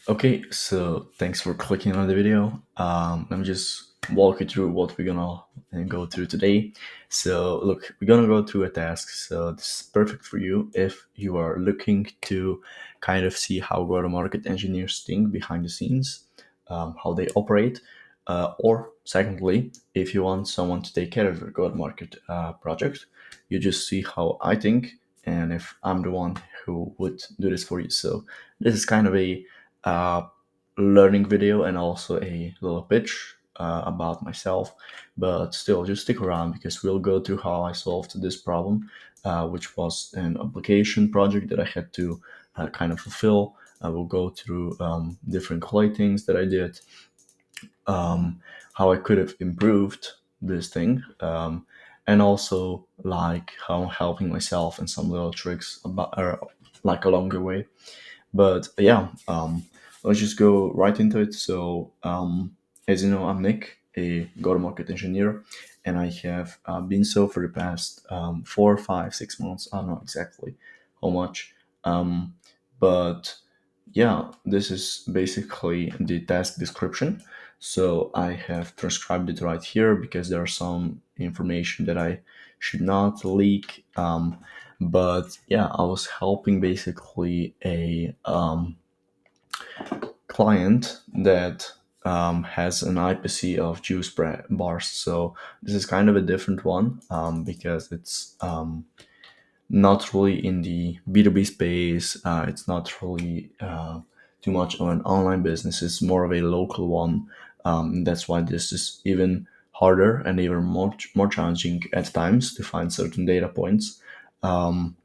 Okay, so thanks for clicking on the video. Let me just walk you through what we're gonna go through today. So, look, we're gonna go through a task. So, this is perfect for you if you are looking to kind of see how go-to-market engineers think behind the scenes, how they operate, or secondly, if you want someone to take care of your go-to-market project, you just see how I think and if I'm the one who would do this for you. So, this is kind of a uh, learning video and also a little pitch about myself. But still, just stick around because we'll go through how I solved this problem, which was an application project that I had to kind of fulfill. I will go through different quality things that I did, how I could have improved this thing, and also like how I'm helping myself and some little tricks about like along the way. But yeah, let's just go right into it. So, as you know, I'm Nick, a go-to-market engineer, and I have been so for the past 4, 5, 6 months. I don't know exactly how much, but yeah, this is basically the task description. So I have transcribed it right here because there are some information that I should not leak. But yeah, I was helping basically a client that has an IPC of juice bars. So this is kind of a different one because it's not really in the B2B space. It's not really too much of an online business. It's more of a local one. That's why this is even harder and even more challenging at times to find certain data points. Um,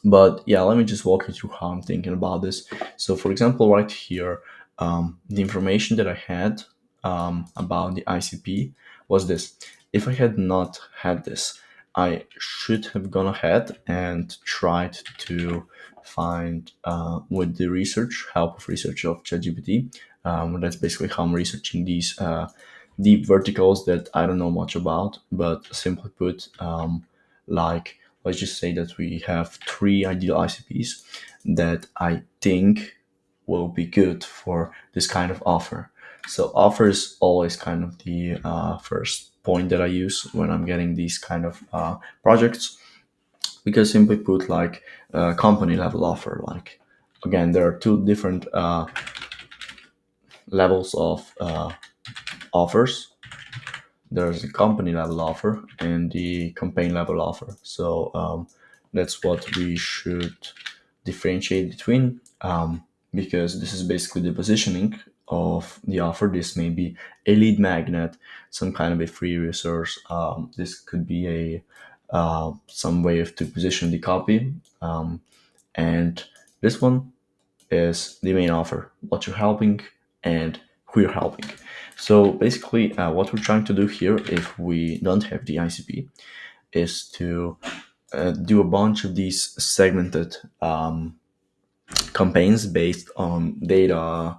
but yeah, let me just walk you through how I'm thinking about this. So, for example, right here, the information that I had about the ICP was this. If I had not had this, I should have gone ahead and tried to find with the research, help of research of ChatGPT. That's basically how I'm researching these deep verticals that I don't know much about, but simply put, like let's just say that we have three ideal ICPs that I think will be good for this kind of offer. So offer is always kind of the first point that I use when I'm getting these kind of projects, because simply put, like company level offer, like again, there are two different levels of offers. There's a company level offer and the campaign level offer. So that's what we should differentiate between, because this is basically the positioning of the offer. This may be a lead magnet, some kind of a free resource. This could be a some way of to position the copy, and this one is the main offer, what you're helping and who you're helping. So basically, what we're trying to do here, if we don't have the ICP, is to do a bunch of these segmented campaigns based on data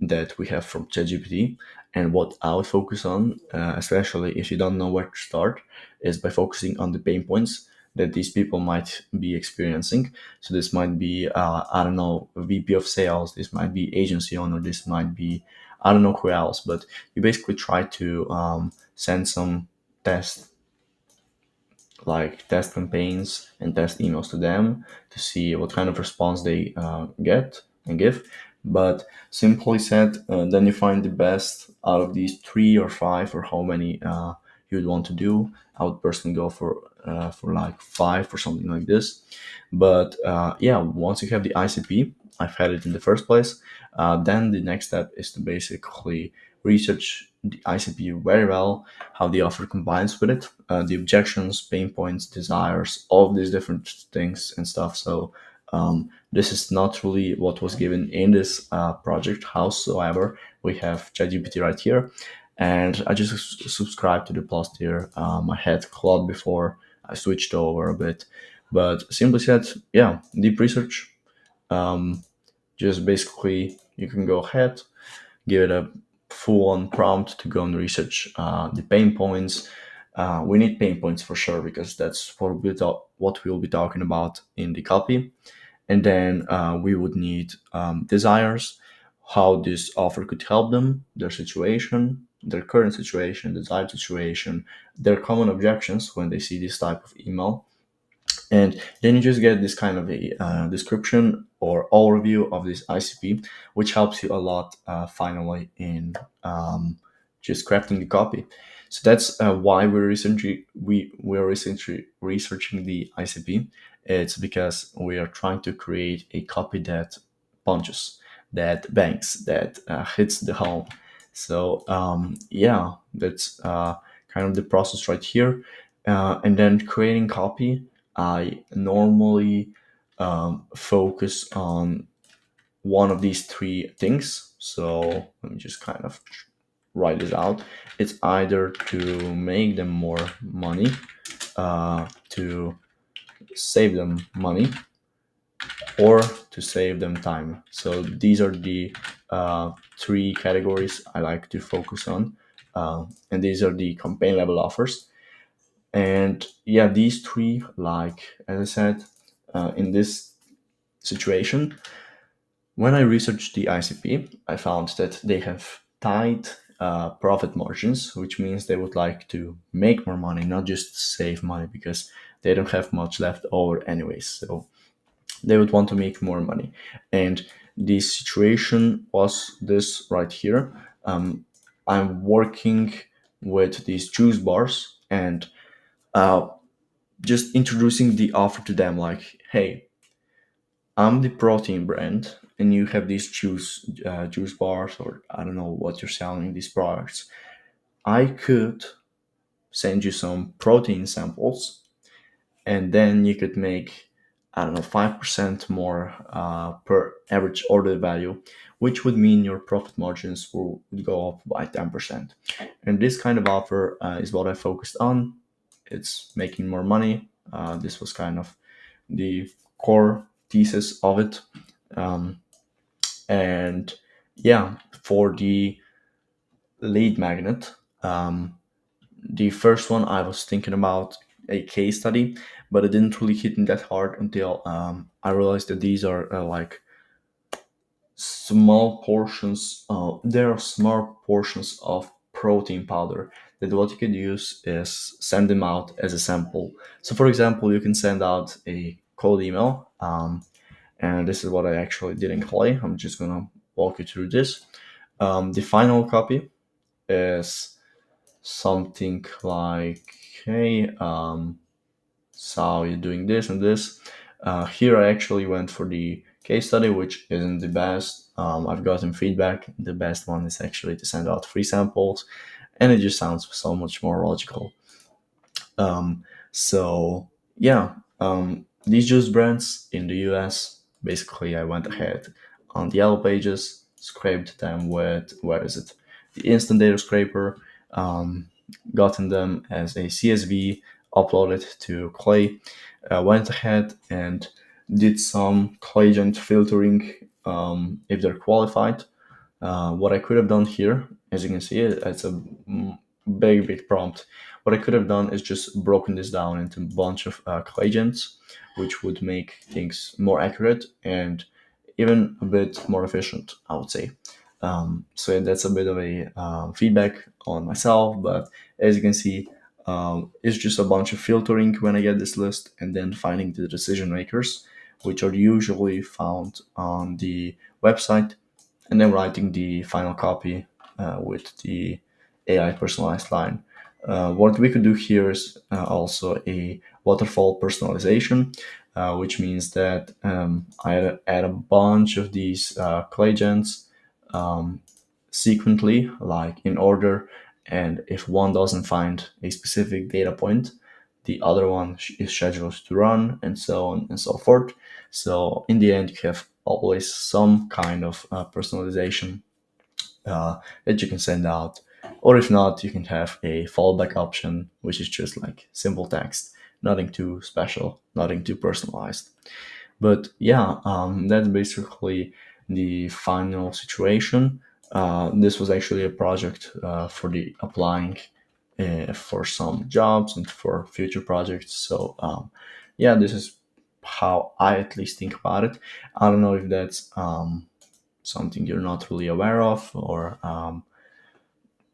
that we have from ChatGPT. And what I would focus on, especially if you don't know where to start, is by focusing on the pain points that these people might be experiencing. So this might be, I don't know, a VP of sales. This might be agency owner. This might be, I don't know who else. But you basically try to send some test test campaigns and test emails to them to see what kind of response they get and give. But simply said, then you find the best out of these three or five or how many you'd want to do. I would personally go for like five or something like this. But yeah, once you have the ICP, I've had it in the first place. Then the next step is to basically research the ICP very well, how the offer combines with it, the objections, pain points, desires, all of these different things and stuff. So this is not really what was given in this project. Howsoever, we have ChatGPT right here, and I just subscribed to the Plus tier. I had Claude before. I switched over a bit, but simply said, yeah, deep research. Um, just basically, you can go ahead, give it a full-on prompt to go and research the pain points. We need pain points for sure because that's what we'll be talking about in the copy. And then we would need desires. how this offer could help them, their situation, their current situation, desired situation, their common objections when they see this type of email. And then you just get this kind of a description or overview of this ICP, which helps you a lot finally in just crafting the copy. So that's why we're recently researching the ICP. It's because we are trying to create a copy that punches, that bangs, that hits the home. So yeah, that's kind of the process right here. And then creating copy, I normally focus on one of these three things. So let me just kind of write this out. It's either to make them more money, to save them money, or to save them time. So these are the three categories I like to focus on. And these are the campaign level offers. And yeah, these three, like as I said, in this situation, when I researched the ICP, I found that they have tight profit margins, which means they would like to make more money, not just save money, because they don't have much left over anyways. So they would want to make more money. And the situation was this right here. I'm working with these juice bars and uh, just introducing the offer to them like, hey, I'm the protein brand, and you have these juice bars, or I don't know what you're selling these products. I could send you some protein samples, and then you could make, I don't know, 5% more per average order value, which would mean your profit margins would go up by 10%. And this kind of offer is what I focused on. It's making more money. This was kind of the core thesis of it. Um, and yeah, for the lead magnet, um, the first one I was thinking about a case study, but it didn't really hit me that hard until I realized that these are like small portions. There are small portions of protein powder that what you could use is send them out as a sample. So, for example, you can send out a cold email. And this is what I actually did in Clay. I'm just gonna walk you through this. The final copy is something like, hey, so you're doing this and this. Here I actually went for the case study, which isn't the best. I've gotten feedback. The best one is actually to send out free samples, and it just sounds so much more logical. So yeah, these juice brands in the US, basically I went ahead on the Yellow Pages, scraped them with, where is it? The Instant Data Scraper, gotten them as a CSV, uploaded to Clay, went ahead and did some Clayagent filtering if they're qualified. What I could have done here, as you can see, it's a big prompt. What I could have done is just broken this down into a bunch of agents, which would make things more accurate and even a bit more efficient, I would say. So that's a bit of a feedback on myself, but as you can see, it's just a bunch of filtering when I get this list, and then finding the decision makers, which are usually found on the website, and then writing the final copy with the AI personalized line. What we could do here is also a waterfall personalization, which means that I add a bunch of these Clayagents sequentially, like in order, and if one doesn't find a specific data point, the other one is scheduled to run, and so on and so forth. So in the end, you have always some kind of personalization that you can send out. Or if not, you can have a fallback option, which is just like simple text, nothing too special, nothing too personalized. But yeah, that's basically the final situation. This was actually a project for the applying for some jobs and for future projects. So yeah, this is how I at least think about it. I don't know if that's something you're not really aware of, or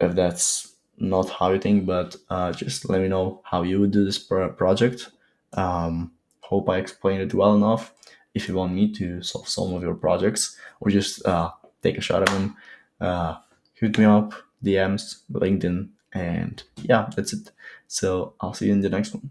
if that's not how you think, but just let me know how you would do this project. Hope I explained it well enough. If you want me to solve some of your projects or just take a shot at them, uh, hit me up, DMs, LinkedIn, and yeah, that's it. So I'll see you in the next one.